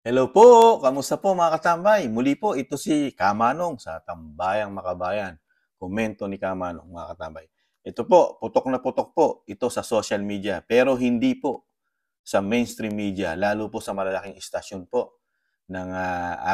Hello po! Kamusta po mga katambay? Muli po, ito si Kamanong sa Tambayang Makabayan. Komento ni Kamanong mga katambay. Ito po, putok na putok po ito sa social media pero hindi po sa mainstream media, lalo po sa malalaking istasyon po ng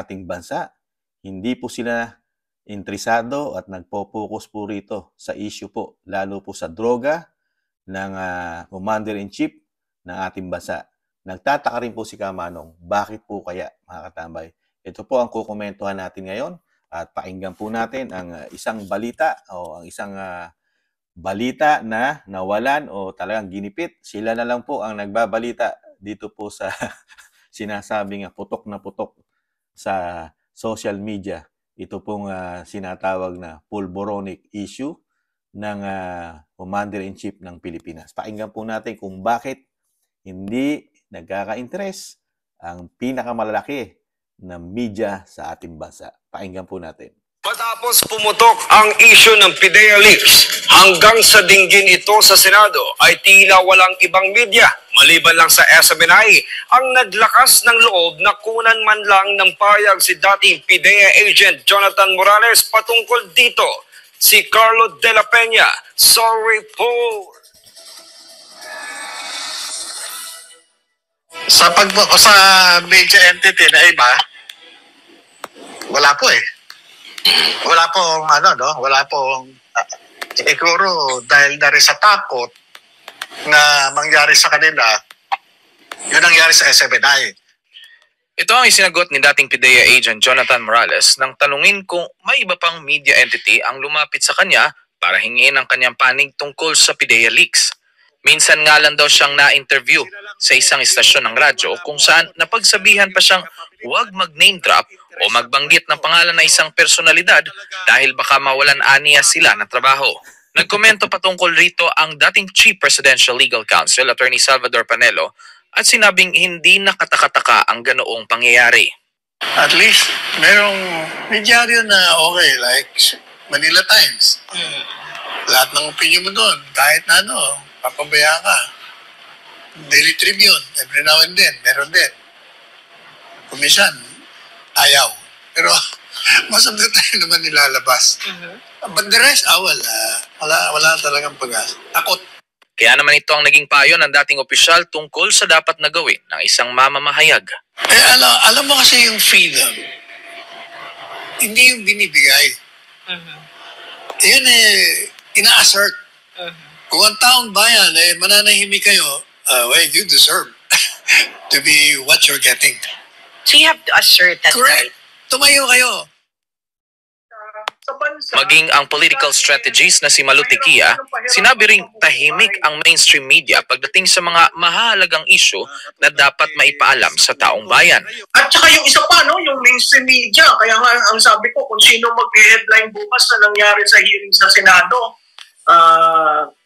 ating bansa. Hindi po sila interesado at nagpo-focus po rito sa issue po, lalo po sa droga ng Commander-in-Chief ng ating bansa. Nagtataka rin po si Kamanong, bakit po kaya mga katambay? Ito po ang kukomentuhan natin ngayon at pakinggan po natin ang isang balita o ang isang balita na nawalan o talagang ginipit. Sila na lang po ang nagbabalita dito po sa sinasabing putok na putok sa social media. Ito pong sinatawag na pulboronic issue ng Commander-in-Chief ng Pilipinas. Pakinggan po natin kung bakit hindi nagkaka-interest ang pinakamalalaki na media sa ating bansa. Pakinggan po natin. Matapos pumutok ang issue ng PIDEA leaks, hanggang sa dinggin ito sa Senado ay tila walang ibang media, maliban lang sa SMNI, ang naglakas ng loob na kunan man lang ng payag si dating PIDEA agent Jonathan Morales patungkol dito. Si Carlo de la Peña, sorry po. Sa media entity na iba, wala po eh. Wala pong wala pong siguro dahil na rin sa takot na mangyari sa kanila, yun nangyari sa SMNI. Ito ang isinagot ni dating PIDEA agent Jonathan Morales nang tanungin kung may iba pang media entity ang lumapit sa kanya para hingin ang kanyang panig tungkol sa PIDEA leaks. Minsan nga lang daw siyang na-interview sa isang istasyon ng radyo kung saan napagsabihan pa siyang huwag mag-name drop o magbanggit ng pangalan na isang personalidad dahil baka mawalan aniya sila ng trabaho. Nagkomento patungkol rito ang dating Chief Presidential Legal Counsel, Attorney Salvador Panelo, at sinabing hindi nakatakataka ang ganoong pangyayari. At least, merong medyaryo na okay, like Manila Times. Lahat ng opinion mo doon, kahit na papabaya ka. Daily Tribune, every now and then, meron din. Kumisan, ayaw. Pero, most of the time naman nilalabas. But the rest, wala talagang pag-asa. Takot. Kaya naman ito ang naging payo ng dating opisyal tungkol sa dapat na gawin ng isang mamamahayag. Alam mo kasi yung freedom, hindi yung binibigay. Yun ina-assert. Kung ang taong bayan, mananahimik kayo, well, you deserve to be what you're getting. So you have to assert that. Correct. Tumayo kayo. Maging ang political strategist na si Malu Tequia, sinabi ring tahimik ang mainstream media pagdating sa mga mahalagang issue na dapat maipaalam sa taong bayan. At saka yung isa pa, yung mainstream media. Kaya nga ang sabi ko, kung sino mag-headline bukas na nangyari sa hearing sa Senado,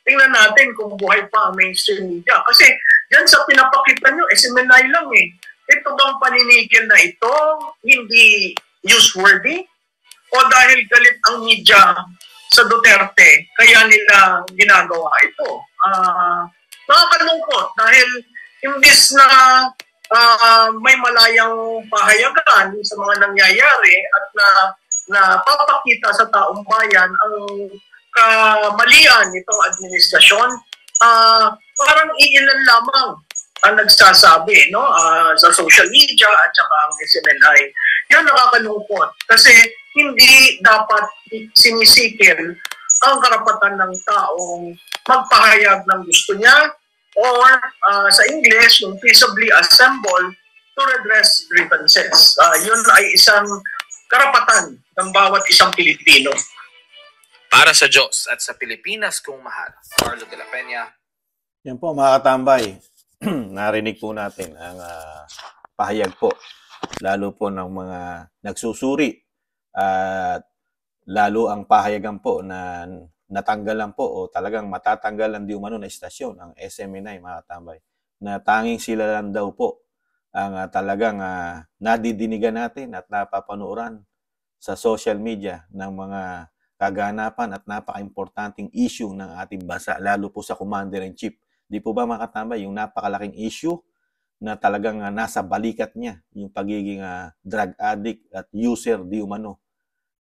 tingnan natin kung buhay pa ang mainstream media. Kasi yan sa pinapakita nyo, SMNI lang eh. Ito bang paninigil na ito hindi newsworthy? O dahil galit ang media sa Duterte, kaya nila ginagawa ito? Nakakalungkot dahil imbis na may malayang pahayagan sa mga nangyayari at na papakita sa taong bayan ang kamalian nitong administrasyon, parang iilan lamang ang nagsasabi sa social media at saka ang SMNI. Yan nakakalungkot kasi hindi dapat sinisikil ang karapatan ng taong magpahayag ng gusto niya or sa English, yung peaceably assemble to redress grievances. Yun ay isang karapatan ng bawat isang Pilipino. Para sa Diyos at sa Pilipinas kung mahal, Carlo de la Peña. Yan po mga katambay, narinig po natin ang pahayag po, lalo po ng mga nagsusuri at lalo ang pahayagan po na natanggalan po o talagang matatanggalan di umano na istasyon, ang SMNI mga katambay, na tanging sila lang daw po ang talagang nadidinigan natin at napapanuoran sa social media ng mga kaganapan at napaka-importanting issue ng ating bansa, lalo po sa Commander-in-Chief. Di po ba mga katambay, yung napakalaking issue na talagang nasa balikat niya yung pagiging drug addict at user di umano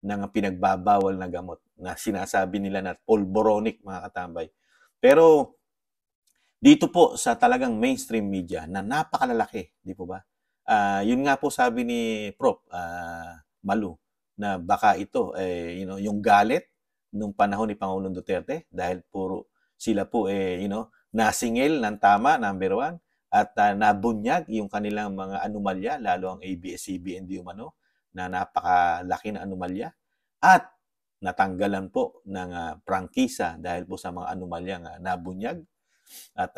ng pinagbabawal na gamot na sinasabi nila na polboronic, mga katambay. Pero dito po sa talagang mainstream media na napakalalaki, di po ba? Yun nga po sabi ni Prof. Malu na baka ito yung galit nung panahon ni Pangulong Duterte dahil puro sila po nasingil ng tama, number one, at nabunyag yung kanilang mga anomalya, lalo ang ABS-CBN di umano, na napakalaki na anomalya, at natanggalan po ng prangkisa dahil po sa mga anomalyang nabunyag, at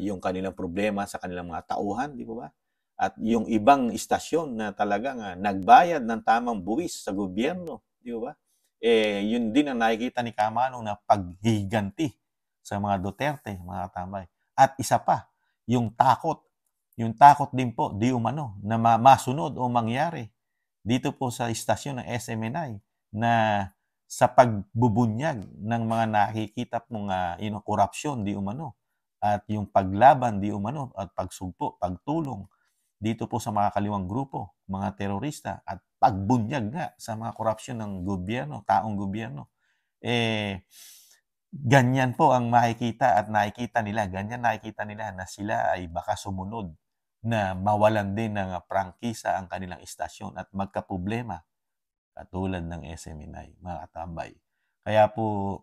yung kanilang problema sa kanilang mga tauhan, di po ba? At yung ibang istasyon na talagang nagbayad ng tamang buwis sa gobyerno, di ba? Yun din ang nakikita ni Kamanong na paghiganti sa mga Duterte, mga katambay. At isa pa, yung takot din po, di umano, na masunod o mangyari dito po sa istasyon ng SMNI na sa pagbubunyag ng mga nakikita pong korupsyon, di umano, at yung paglaban, di umano, at pagsugpo, pagtulong dito po sa mga kaliwang grupo, mga terorista, at pagbunyag nga sa mga korupsyon ng gobyerno, taong gobyerno. Ganyan po ang makikita at nakikita nila, na sila ay baka sumunod na mawalan din ng prangkisa ang kanilang istasyon at magkaproblema katulad ng SMNI, mga katambay. Kaya po,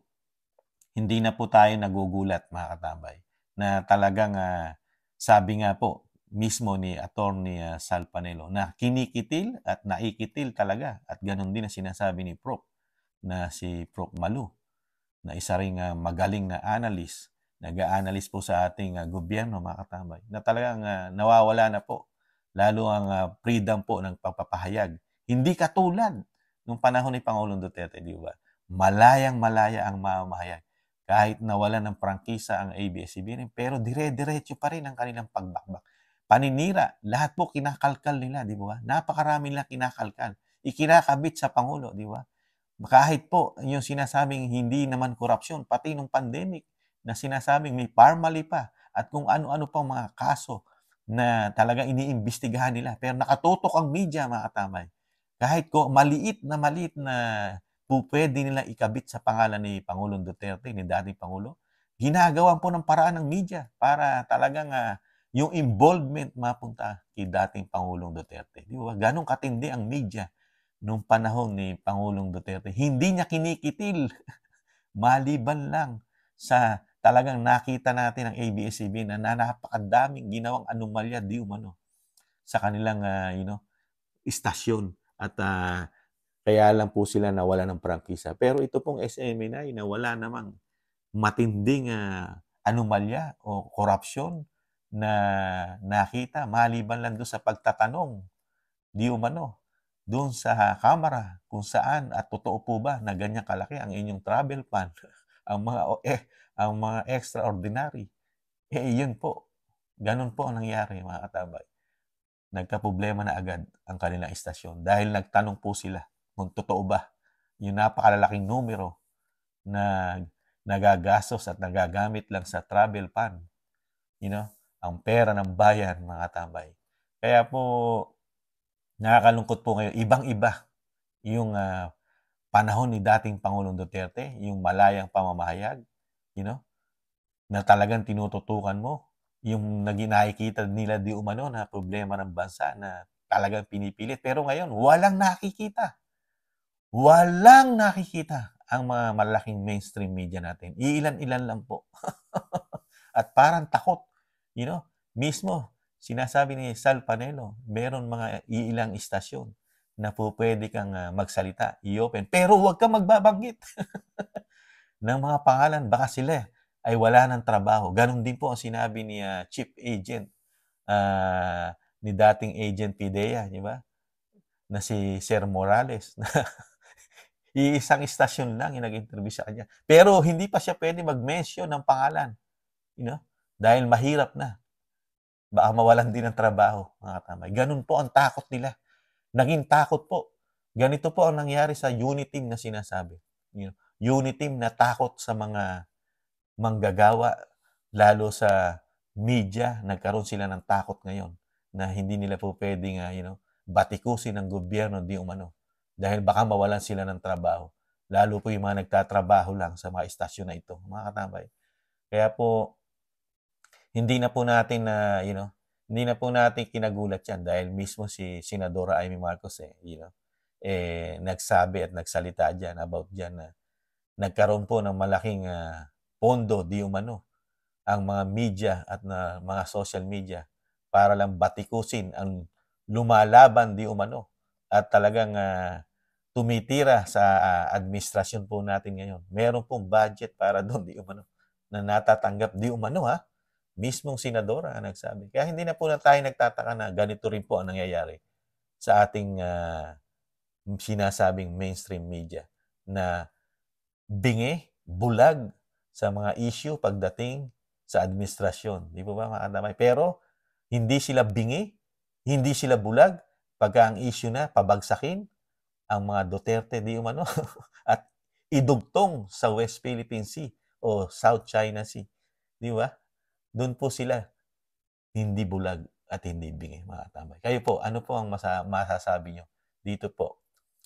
hindi na po tayo nagugulat, mga katambay, na talagang sabi nga po mismo ni Attorney Sal Panelo na kinikitil at naikitil talaga, at ganun din ang sinasabi ni Prof. na si Prof. Malu, na isa ring magaling na analyst, nag-a-analyst po sa ating gobyerno, mga katambay, na talagang nawawala na po, lalo ang freedom po ng pagpapahayag. Hindi katulad nung panahon ni Pangulong Duterte, di ba? Malayang-malaya ang mamahayag. Kahit nawalan ng prangkisa ang ABS-CBN, pero dire-diretso pa rin ang kanilang pagbakbak. Paninira, lahat po kinakalkal nila, di ba? Napakarami nila kinakalkal. Ikinakabit sa Pangulo, di ba? Kahit po yung sinasabing hindi naman korupsyon, pati nung pandemic na sinasabing may parmali pa at kung ano-ano pang mga kaso na talagang iniimbestigahan nila. Pero nakatutok ang media, mga katamay. Kahit maliit na pwede nila ikabit sa pangalan ni Pangulong Duterte, ni dating Pangulo, ginagawan po ng paraan ng media para talagang yung involvement mapunta kay dating Pangulong Duterte. Di ba? Ganong katindi ang media nung panahon ni Pangulong Duterte. Hindi niya kinikitil. Maliban lang sa talagang nakita natin ang ABS-CBN na napakadaming ginawang anomalya di umano sa kanilang istasyon, at kaya lang po sila nawala ng prangkisa. Pero ito pong SMNI na wala namang matinding anomalya o korupsyon na nakita, maliban lang doon sa pagtatanong di umano doon sa kamera kung saan at totoo po ba na ganyan kalaki ang inyong travel fund, ang mga extraordinary. Yun po. Ganun po ang nangyari, mga katabay. Nagkaproblema na agad ang kanilang istasyon dahil nagtanong po sila kung totoo ba yung napakalalaking numero na nagagastos at nagagamit lang sa travel fund. Ang pera ng bayan, mga katabay. Kaya po, nakakalungkot po ngayon, ibang-iba yung panahon ni dating Pangulong Duterte, yung malayang pamamahayag, na talagang tinututukan mo, yung nakikita nila di umano na problema ng bansa na talagang pinipilit. Pero ngayon, walang nakikita. Walang nakikita ang mga malaking mainstream media natin. Iilan-ilan lang po. At parang takot. Mismo, sinasabi ni Sal Panelo, meron mga iilang istasyon na po pwede kang magsalita, i-open. Pero huwag kang magbabanggit ng mga pangalan. Baka sila ay wala ng trabaho. Ganon din po ang sinabi ni Chief Agent, ni dating Agent PIDEA, di ba? Na si Sir Morales. Iisang istasyon lang yung nag-interview sa kanya. Pero hindi pa siya pwede mag-mention ng pangalan. Dahil mahirap na. Baka mawalan din ng trabaho, mga katamay. Ganun po ang takot nila. Naging takot po. Ganito po ang nangyari sa Uniteam na sinasabi. Uniteam na takot sa mga manggagawa, lalo sa media, nagkaroon sila ng takot ngayon. na hindi nila po pwedeng batikusin ng gobyerno di umano dahil baka mawalan sila ng trabaho. Lalo po yung mga nagtatrabaho lang sa mga istasyon na ito, mga katambay. Kaya po, hindi na po natin hindi na po natin kinagulat yan dahil mismo si Senadora Amy Marcos nagsabi at nagsalita dyan about dyan na nagkaroon po ng malaking pondo di umano ang mga media at mga social media para lang batikusin ang lumalaban di umano at talagang tumitira sa administrasyon po natin ngayon. Meron pong budget para doon di umano na natatanggap di umano mismong senadora ang nagsabi. Kaya hindi na po na tayo nagtataka na ganito rin po ang nangyayari sa ating sinasabing mainstream media na bingi, bulag sa mga issue pagdating sa administrasyon. Di po ba mga katamay? Pero hindi sila bingi, hindi sila bulag pagka ang issue na pabagsakin ang mga Duterte di umano at idugtong sa West Philippine Sea o South China Sea. Di ba? Doon po sila hindi bulag at hindi bingi, mga katamay. Kayo po, ano po ang masasabi nyo dito po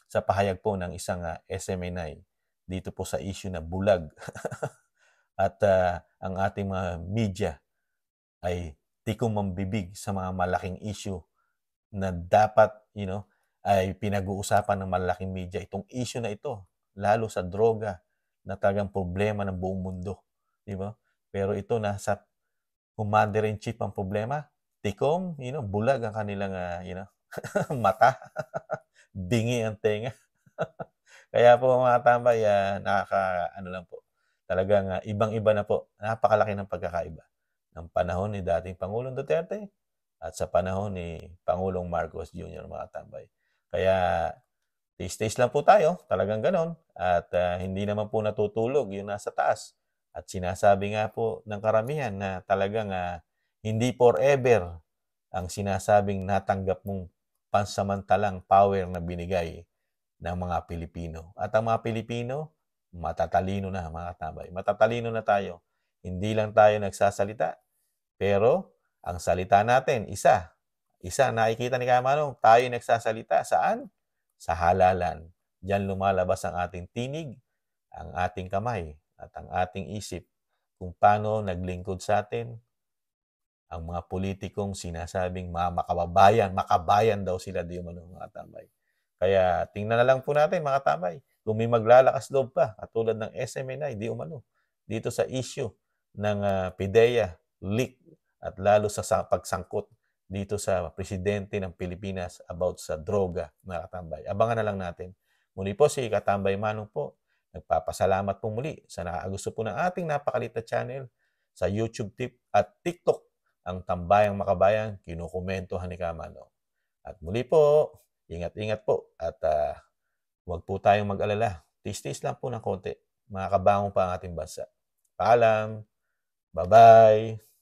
sa pahayag po ng isang SMNI dito po sa issue na bulag at ang ating mga media ay tikong mambibig sa mga malaking issue na dapat, ay pinag-uusapan ng malaking media. Itong issue na ito, lalo sa droga, na talagang problema ng buong mundo. Di ba? Pero ito, nasa commander-in-chief ang problema. Tikom, bulag ang kanilang, mata. Bingi ang tenga. Kaya po mga tambay, lang po. Talagang ibang-iba na po. Napakalaki ng pagkakaiba ng panahon ni dating Pangulong Duterte at sa panahon ni Pangulong Marcos Jr. mga tambay. Kaya taste lang po tayo, talagang ganon. At hindi naman po natutulog yung nasa taas. At sinasabi nga po ng karamihan na talagang hindi forever ang sinasabing natanggap mong pansamantalang power na binigay ng mga Pilipino. At ang mga Pilipino, matatalino na mga tambay. Matatalino na tayo. Hindi lang tayo nagsasalita, pero ang salita natin, isa nakikita ni Kamanong, tayo nagsasalita. Saan? Sa halalan. Diyan lumalabas ang ating tinig, ang ating kamay, at ang ating isip kung paano naglingkod sa atin ang mga politikong sinasabing mga makabayan daw sila di umano mga tambay. Kaya tingnan na lang po natin mga tambay kung may maglalakas loob pa katulad ng SMNI di umano dito sa issue ng PIDEA leak at lalo sa pagsangkot dito sa presidente ng Pilipinas about sa droga, mga katambay. Abangan na lang natin. Muli po si Katambay Manong po. Nagpapasalamat po muli sa nakakagusto po ng ating napakalit na channel sa YouTube tip at TikTok, ang Tambayang Makabayan, kinukomentohan ni Kamanong. At muli po, ingat-ingat po at huwag po tayong mag-alala. Tis-tis lang po ng konti. Makakabangon pa ang ating bansa. Paalam. Bye-bye.